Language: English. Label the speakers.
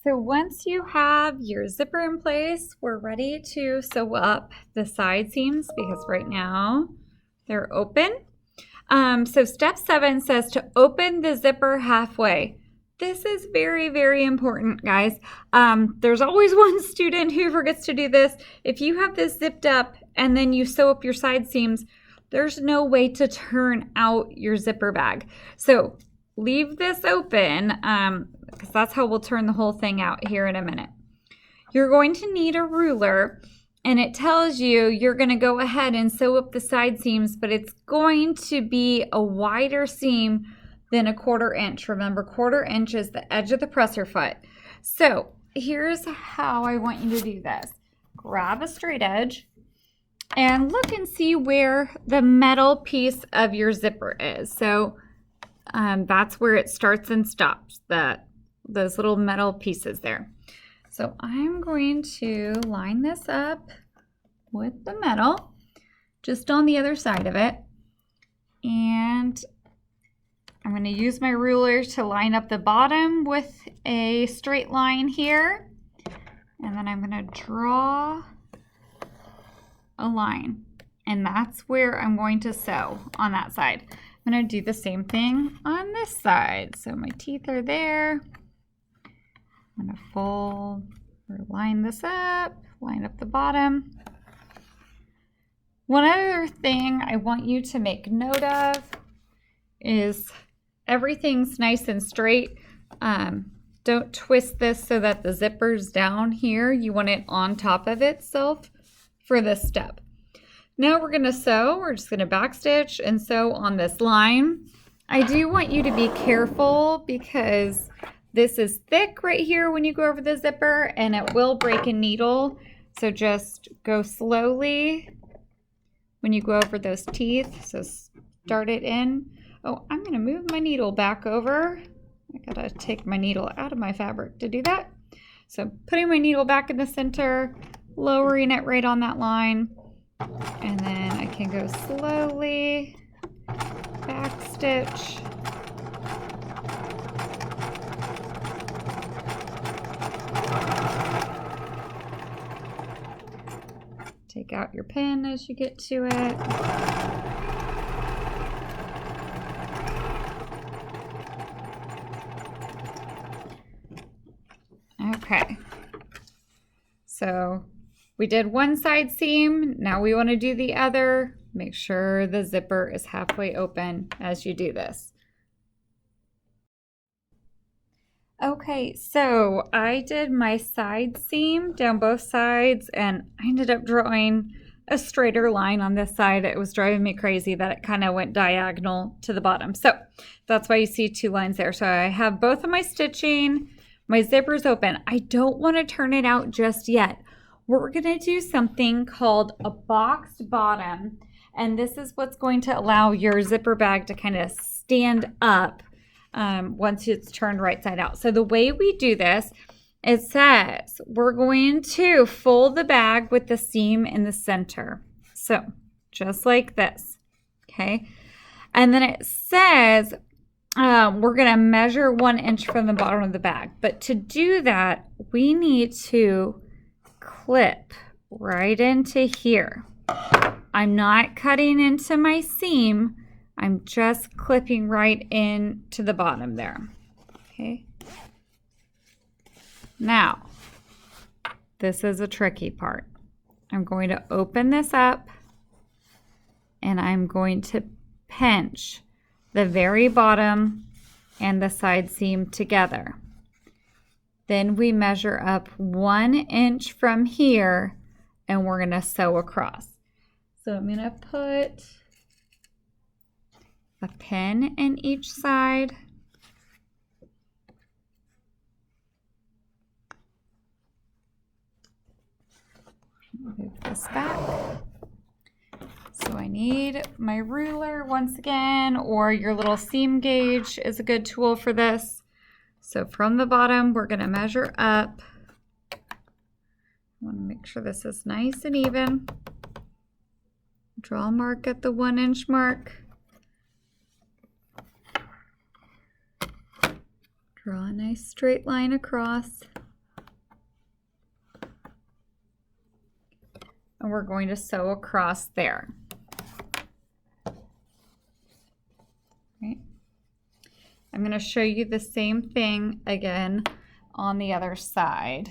Speaker 1: So once you have your zipper in place, we're ready to sew up the side seams because right now they're open. So step 7 says to open the zipper halfway. This is very, very important, guys. There's always one student who forgets to do this. If you have this zipped up and then you sew up your side seams, there's no way to turn out your zipper bag. So leave this open because that's how we'll turn the whole thing out here in a minute. You're going to need a ruler, and it tells you you're going to go ahead and sew up the side seams, but it's going to be a wider seam than a 1/4 inch. Remember, 1/4 inch is the edge of the presser foot. So here's how I want you to do this. Grab a straight edge and look and see where the metal piece of your zipper is. So that's where it starts and stops, those little metal pieces there. So I'm going to line this up with the metal, just on the other side of it. And I'm going to use my ruler to line up the bottom with a straight line here. And then I'm going to draw a line. And that's where I'm going to sew on that side. I'm going to do the same thing on this side. So my teeth are there. I'm going to fold or line this up, line up the bottom. One other thing I want you to make note of is everything's nice and straight. Don't twist this so that the zipper's down here. You want it on top of itself for this step. Now we're going to sew. We're just going to backstitch and sew on this line. I do want you to be careful because this is thick right here when you go over the zipper and it will break a needle. So just go slowly when you go over those teeth. So start it in. Oh, I'm going to move my needle back over. I got to take my needle out of my fabric to do that. So putting my needle back in the center, lowering it right on that line. And then I can go slowly, backstitch. Take out your pin as you get to it. Okay. So we did one side seam. Now we want to do the other. Make sure the zipper is halfway open as you do this. Okay, so I did my side seam down both sides and I ended up drawing a straighter line on this side. It was driving me crazy that it kind of went diagonal to the bottom. So that's why you see 2 lines there. So I have both of my stitching, my zipper's open. I don't want to turn it out just yet. We're going to do something called a boxed bottom. And this is what's going to allow your zipper bag to kind of stand up once it's turned right side out. So the way we do this, it says we're going to fold the bag with the seam in the center. So just like this, okay? And then it says we're going to measure 1 inch from the bottom of the bag. But to do that, we need to clip right into here. I'm not cutting into my seam. I'm just clipping right into the bottom there. Okay. Now, this is a tricky part. I'm going to open this up and I'm going to pinch the very bottom and the side seam together. Then we measure up 1 inch from here and we're going to sew across. So I'm going to put a pin in each side. Move this back. So I need my ruler once again, or your little seam gauge is a good tool for this. So from the bottom, we're going to measure up. I want to make sure this is nice and even. Draw a mark at the 1 inch mark. Draw a nice straight line across. and we're going to sew across there. Right. I'm going to show you the same thing again on the other side.